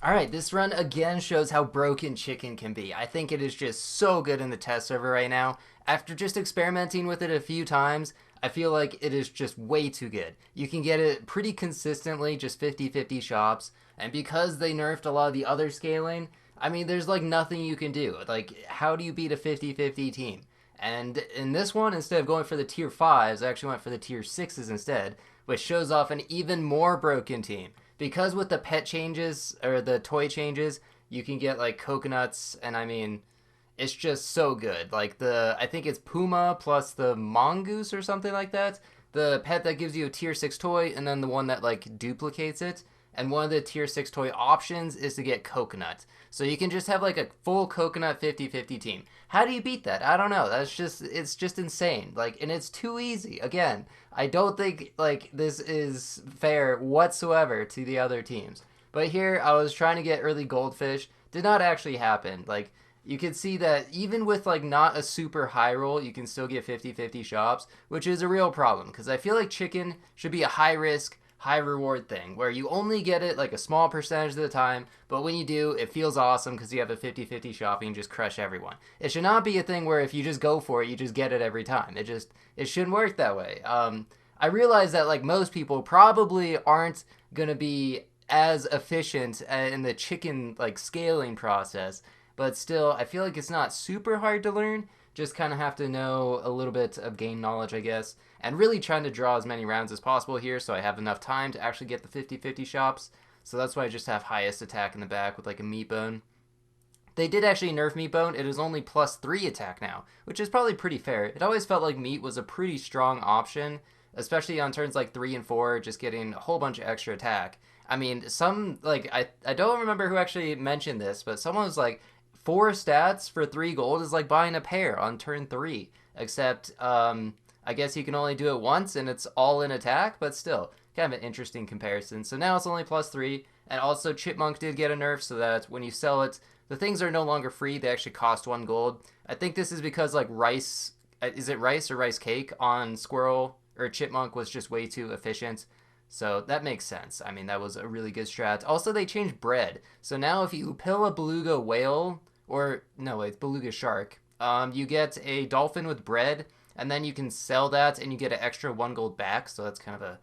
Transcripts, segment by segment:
All right, this run again shows how broken chicken can be. I think it is just so good in the test server right now. After just experimenting with it a few times, I feel like it is just way too good. You can get it pretty consistently, just 50-50 shops. And because they nerfed a lot of the other scaling, I mean, there's like nothing you can do. Like, how do you beat a 50-50 team? And in this one, instead of going for the tier 5s, I actually went for the tier 6s instead, which shows off an even more broken team because with the pet changes or the toy changes, you can get like coconuts, and I mean, it's just so good. Like I think it's Puma plus the mongoose or something like that. The pet that gives you a tier 6 toy, and then the one that like duplicates it. And one of the tier 6 toy options is to get coconut. So you can just have like a full coconut 50-50 team. How do you beat that? I don't know. It's just insane. Like, and it's too easy. Again, I don't think like this is fair whatsoever to the other teams. But here I was trying to get early goldfish. Did not actually happen. Like, you can see that even with like not a super high roll, you can still get 50-50 shops, which is a real problem because I feel like chicken should be a high risk, high reward thing where you only get it like a small percentage of the time, but when you do, it feels awesome because you have a 50-50 shop and you just crush everyone. It should not be a thing where if you just go for it, you just get it every time. It shouldn't work that way. I realize that like most people probably aren't gonna be as efficient in the chicken like scaling process, but still, I feel like it's not super hard to learn. Just kind of have to know a little bit of game knowledge, I guess, and really trying to draw as many rounds as possible here so I have enough time to actually get the 50-50 shops. So that's why I just have highest attack in the back with like a meat bone. They did actually nerf meat bone. It is only plus 3 attack now, which is probably pretty fair. It always felt like meat was a pretty strong option, especially on turns like 3 and 4, just getting a whole bunch of extra attack. I mean, I don't remember who actually mentioned this, but someone was like, 4 stats for 3 gold is like buying a pair on turn 3. Except, I guess you can only do it once and it's all in attack, but still, kind of an interesting comparison. So now it's only plus 3, and also Chipmunk did get a nerf so that when you sell it, the things are no longer free, they actually cost 1 gold. I think this is because like rice, is it rice or rice cake on Squirrel or Chipmunk was just way too efficient. So that makes sense. I mean, that was a really good strat. Also, they changed bread. So now if you pill a beluga whale, or no, it's beluga shark, you get a dolphin with bread, and then you can sell that and you get an extra 1 gold back. So that's kind of a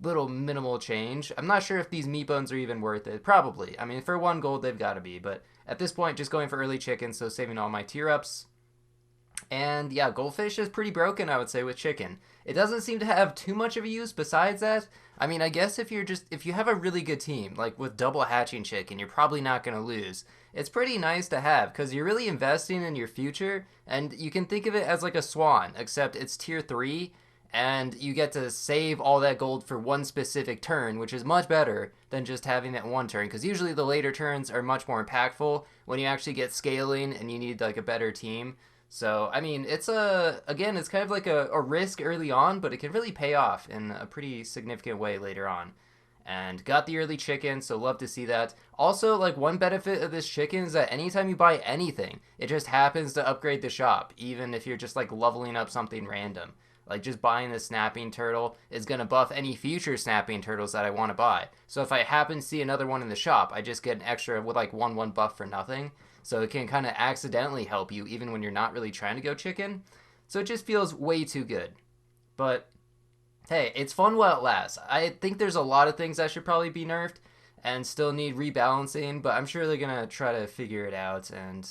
little minimal change. I'm not sure if these meat bones are even worth it. Probably. I mean, for 1 gold, they've got to be. But at this point, just going for early chicken, so saving all my tier ups. And yeah, goldfish is pretty broken, I would say, with chicken. It doesn't seem to have too much of a use besides that. I mean, I guess if you have a really good team, like with double hatching chicken, you're probably not going to lose. It's pretty nice to have because you're really investing in your future, and you can think of it as like a swan, except it's tier 3, and you get to save all that gold for one specific turn, which is much better than just having it one turn, because usually the later turns are much more impactful when you actually get scaling and you need like a better team. So, I mean, it's kind of like a risk early on, but it can really pay off in a pretty significant way later on. And got the early chicken, so love to see that. Also, like, one benefit of this chicken is that anytime you buy anything, it just happens to upgrade the shop, even if you're just, like, leveling up something random. Like, just buying the snapping turtle is going to buff any future snapping turtles that I want to buy. So if I happen to see another one in the shop, I just get an extra with, like, 1/1 buff for nothing. So it can kind of accidentally help you even when you're not really trying to go chicken. So it just feels way too good. But hey, it's fun while it lasts. I think there's a lot of things that should probably be nerfed and still need rebalancing, but I'm sure they're going to try to figure it out, and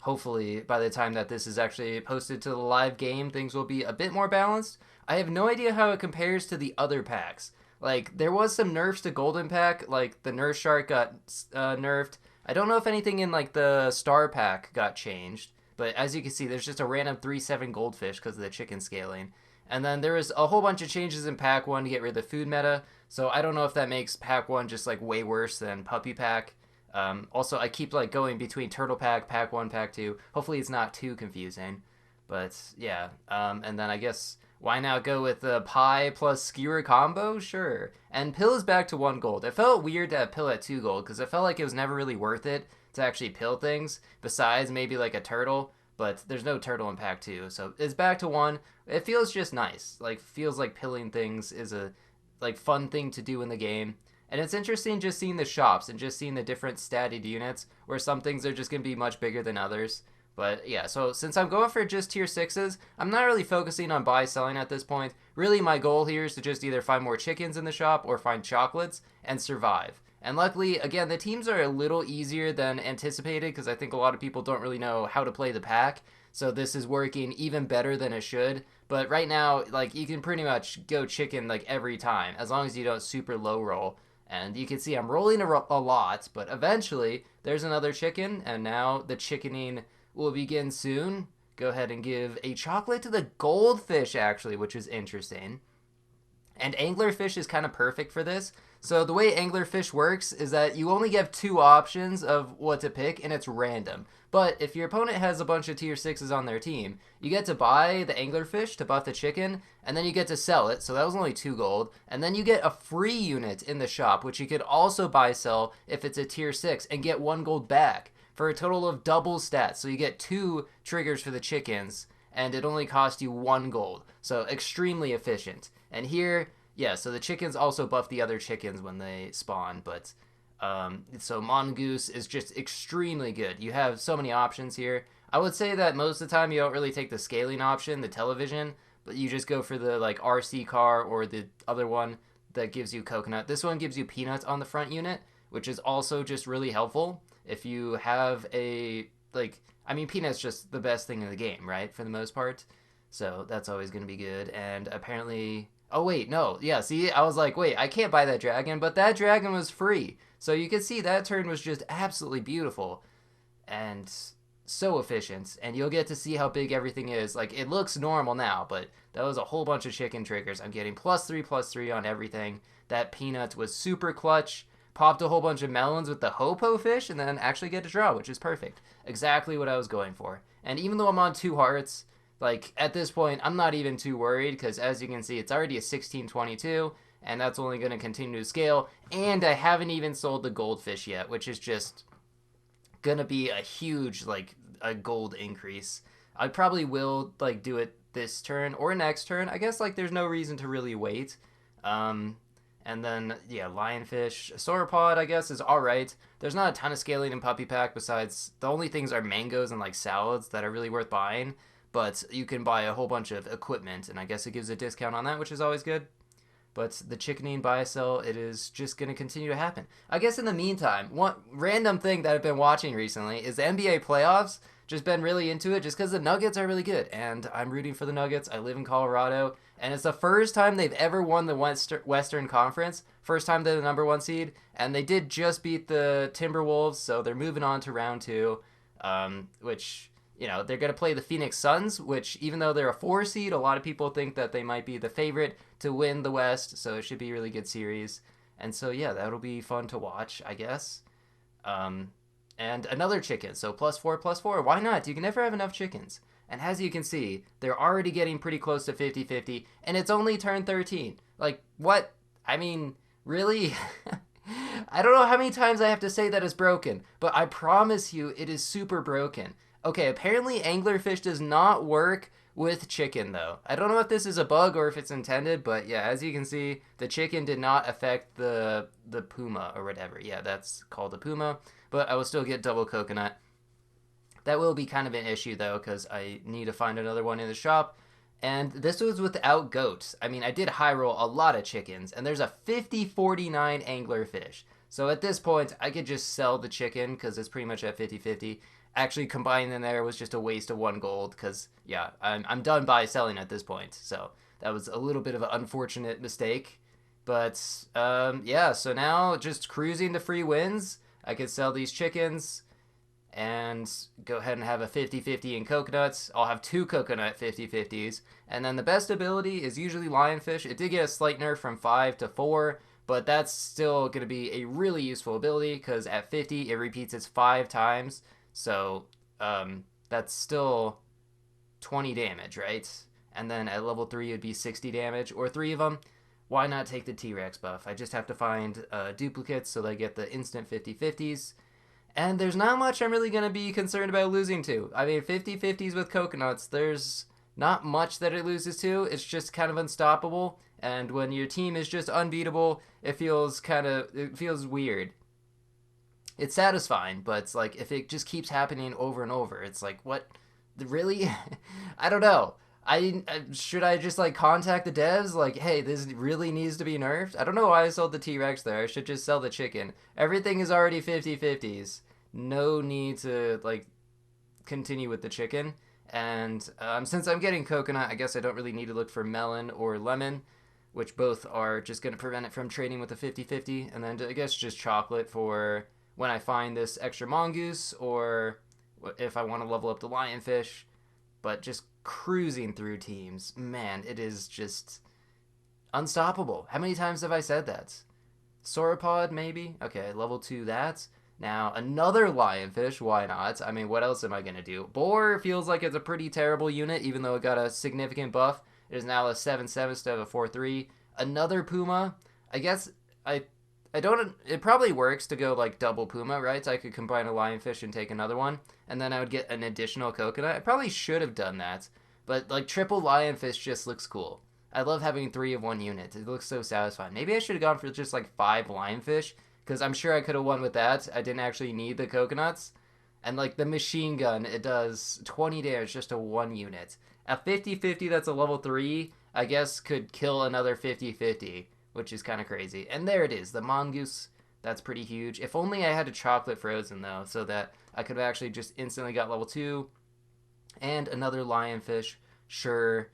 hopefully by the time that this is actually posted to the live game, things will be a bit more balanced. I have no idea how it compares to the other packs. Like, there was some nerfs to Golden Pack, like the Nurse Shark got nerfed. I don't know if anything in like the Star Pack got changed, but as you can see, there's just a random 3/7 goldfish because of the chicken scaling. And then there was a whole bunch of changes in Pack 1 to get rid of the food meta, so I don't know if that makes Pack 1 just like way worse than Puppy Pack. Also, I keep like going between Turtle Pack, Pack 1, Pack 2. Hopefully it's not too confusing. But yeah, and then I guess why not go with the pie plus skewer combo? Sure. And pill is back to 1 gold. It felt weird to have pill at 2 gold because it felt like it was never really worth it to actually pill things besides maybe like a turtle. But there's no turtle in pack 2, so it's back to 1. It feels just nice. Like, feels like pilling things is a like fun thing to do in the game. And it's interesting just seeing the shops and just seeing the different statted units where some things are just going to be much bigger than others. But yeah, so since I'm going for just tier 6s, I'm not really focusing on buy selling at this point. Really, my goal here is to just either find more chickens in the shop or find chocolates and survive. And luckily, again, the teams are a little easier than anticipated because I think a lot of people don't really know how to play the pack. So this is working even better than it should. But right now, like, you can pretty much go chicken like every time as long as you don't super low roll. And you can see I'm rolling a lot, but eventually there's another chicken, and now the chickening will begin soon. Go ahead and give a chocolate to the goldfish, actually, which is interesting. And anglerfish is kind of perfect for this. So the way anglerfish works is that you only get two options of what to pick, and it's random. But if your opponent has a bunch of tier 6s on their team, you get to buy the anglerfish to buff the chicken, and then you get to sell it, so that was only 2 gold. And then you get a free unit in the shop, which you could also buy sell if it's a tier 6, and get 1 gold back, for a total of double stats. So you get 2 triggers for the chickens, and it only costs you 1 gold. So extremely efficient. And here, yeah, so the chickens also buff the other chickens when they spawn, but so Mongoose is just extremely good. You have so many options here. I would say that most of the time you don't really take the scaling option, the television, but you just go for the like RC car or the other one that gives you coconut. This one gives you peanuts on the front unit, which is also just really helpful. If you have a, like, I mean, peanuts just the best thing in the game, right? For the most part. So that's always going to be good. And apparently, oh wait, no. Yeah, see, I was like, wait, I can't buy that dragon, but that dragon was free. So you can see that turn was just absolutely beautiful and so efficient. And you'll get to see how big everything is. Like, it looks normal now, but that was a whole bunch of chicken triggers. I'm getting +3/+3 on everything. That peanut was super clutch. Popped a whole bunch of melons with the Hopo fish and then actually get a draw, which is perfect. Exactly what I was going for. And even though I'm on 2 hearts, like, at this point, I'm not even too worried because, as you can see, it's already a 1622, and that's only going to continue to scale. And I haven't even sold the goldfish yet, which is just going to be a huge, like, a gold increase. I probably will, like, do it this turn or next turn. I guess, like, there's no reason to really wait. And then, yeah, lionfish. Sauropod, I guess, is alright. There's not a ton of scaling in Puppy Pack besides the only things are mangoes and, like, salads that are really worth buying. But you can buy a whole bunch of equipment, and I guess it gives a discount on that, which is always good. But the chickening buy sell, it is just going to continue to happen. I guess in the meantime, one random thing that I've been watching recently is the NBA playoffs. Just been really into it just because the Nuggets are really good, and I'm rooting for the Nuggets. I live in Colorado, and it's the first time they've ever won the Western Conference. First time they're the #1 seed, and they did just beat the Timberwolves, so they're moving on to round 2, which, you know, they're going to play the Phoenix Suns, which, even though they're a 4 seed, a lot of people think that they might be the favorite to win the West, so it should be a really good series. And so, yeah, that'll be fun to watch, I guess. And another chicken, so +4/+4. Why not? You can never have enough chickens. And as you can see, they're already getting pretty close to 50-50, and it's only turn 13. Like, what? I mean, really? I don't know how many times I have to say that it's broken, but I promise you it is super broken. Okay, apparently anglerfish does not work with chicken, though. I don't know if this is a bug or if it's intended, but yeah, as you can see, the chicken did not affect the puma or whatever. Yeah, that's called a puma, but I will still get double coconut. That will be kind of an issue, though, because I need to find another one in the shop. And this was without goats. I mean, I did high roll a lot of chickens, and there's a 50-49 anglerfish. So at this point, I could just sell the chicken because it's pretty much at 50-50. Actually, combining in there was just a waste of 1 gold because, yeah, I'm done by selling at this point. So that was a little bit of an unfortunate mistake. But, yeah, so now just cruising to free wins. I could sell these chickens and go ahead and have a 50-50 in coconuts. I'll have 2 coconut 50-50s. And then the best ability is usually lionfish. It did get a slight nerf from 5 to 4, but that's still going to be a really useful ability because at 50, it repeats its 5 times. So that's still 20 damage, right? And then at level 3, it would be 60 damage, or 3 of them. Why not take the T-Rex buff? I just have to find duplicates so they get the instant 50-50s. And there's not much I'm really going to be concerned about losing to. I mean, 50-50s with coconuts, there's not much that it loses to. It's just kind of unstoppable. And when your team is just unbeatable, it feels weird. It's satisfying, but it's like if it just keeps happening over and over, it's like, what? Really? I don't know. Should I just like contact the devs like, hey, this really needs to be nerfed? I don't know why I sold the T-Rex there. I should just sell the chicken. Everything is already 50/50s. No need to like continue with the chicken. And since I'm getting coconut, I guess I don't really need to look for melon or lemon, which both are just going to prevent it from trading with a 50/50. And then I guess just chocolate for when I find this extra mongoose or if I want to level up the lionfish. But just cruising through teams, man, it is just unstoppable. How many times have I said that? Sauropod, maybe? Okay, level 2 that. Now, another lionfish, why not? I mean, what else am I going to do? Boar feels like it's a pretty terrible unit, even though it got a significant buff. It is now a 7/7 instead of a 4/3. Another puma. I guess I don't. It probably works to go like double puma, right? So I could combine a lionfish and take another one, and then I would get an additional coconut. I probably should have done that, but like triple lionfish just looks cool. I love having 3 of 1 unit. It looks so satisfying. Maybe I should have gone for just like 5 lionfish, because I'm sure I could have won with that. I didn't actually need the coconuts. And like the machine gun, it does 20 damage just to 1 unit. A 50/50 that's a level 3, I guess, could kill another 50/50, which is kind of crazy. And there it is, the mongoose. That's pretty huge. If only I had a chocolate frozen, though, so that I could have actually just instantly got level 2. And another lionfish, sure.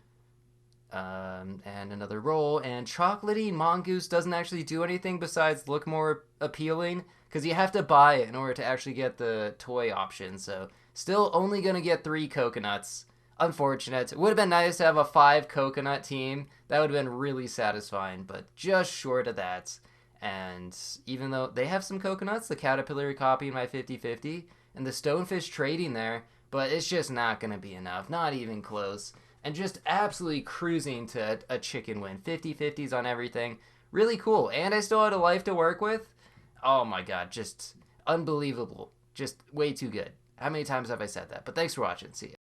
And another roll. And chocolatey mongoose doesn't actually do anything besides look more appealing, because you have to buy it in order to actually get the toy option. So still only going to get 3 coconuts. Unfortunate. It would have been nice to have a 5 coconut team. That would have been really satisfying, but just short of that. And even though they have some coconuts, the caterpillar copying my 50/50, and the stonefish trading there, but it's just not going to be enough. Not even close. And just absolutely cruising to a chicken win. 50/50s on everything. Really cool. And I still had a life to work with. Oh my god, just unbelievable. Just way too good. How many times have I said that? But thanks for watching. See ya.